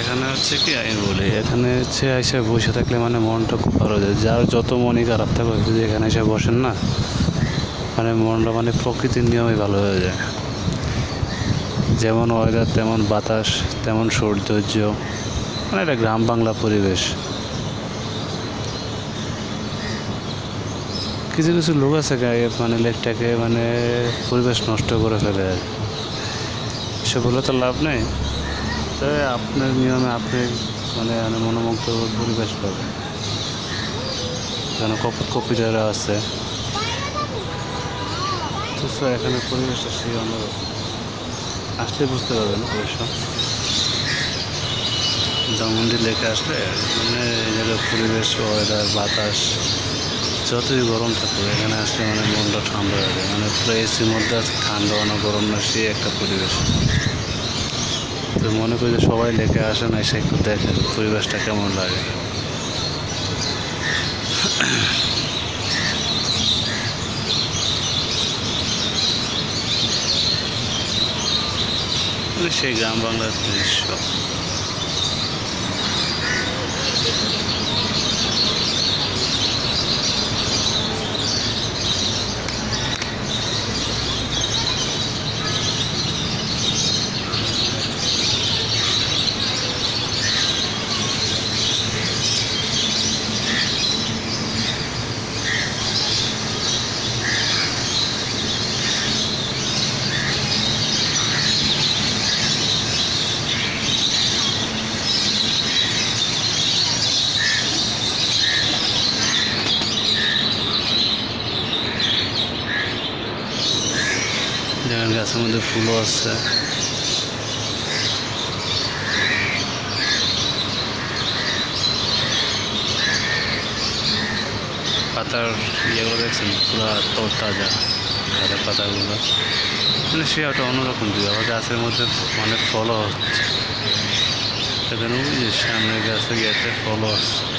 এখানে হচ্ছে কি আমি বলি, এখানে হচ্ছে এসে বসে থাকলে মানে মনটা খুব ভালো যায়। যার যত মনই খারাপ থাকে যদি এখানে এসে বসেন না, মানে মনটা মানে প্রকৃতির নিয়মে ভালো হয়ে যায়। যেমন ওয়েদার তেমন বাতাস, তেমন সৌন্দর্য, মানে একটা গ্রাম বাংলা পরিবেশ। কিছু কিছু লোক আছে মানে লেকটাকে মানে পরিবেশ নষ্ট করে ফেলে। সে বলে তো লাভ নেই। তবে আপনার নিয়মে আপনি মানে মনোমুগ্ধ পরিবেশ পাবেন। যেন কপিটারা আছে, তো এখানে পরিবেশটা সেই অন্যরকম। আসলে বুঝতে পারবেন অবশ্য। ধানমন্ডি লেকে আসলে মানে এই জায়গার পরিবেশ, ওয়েদার, বাতাস যতই গরম থাকবে এখানে আসলে মানে মনটা ঠান্ডা হয়ে যায়। মানে পুরো এসির মধ্যে আছে, ঠান্ডা না গরম না, সেই একটা পরিবেশ। তো মনে করি যে সবাই লেকে আসে না, এসে একটু দেখেন পরিবেশটা কেমন লাগে। সেই গ্রাম বাংলার দৃশ্য। যেখানে গাছের মধ্যে ফুলও আছে। পাতার ইয়েগুলো দেখছেন পুরা তরতাজা, গাছের পাতাগুলো মানে সে একটা অন্যরকম দিকে। আবার গাছের মধ্যে মানে ফলও হচ্ছে। এখানে ওই যে সামনে গাছে গিয়েছে ফলও হচ্ছে।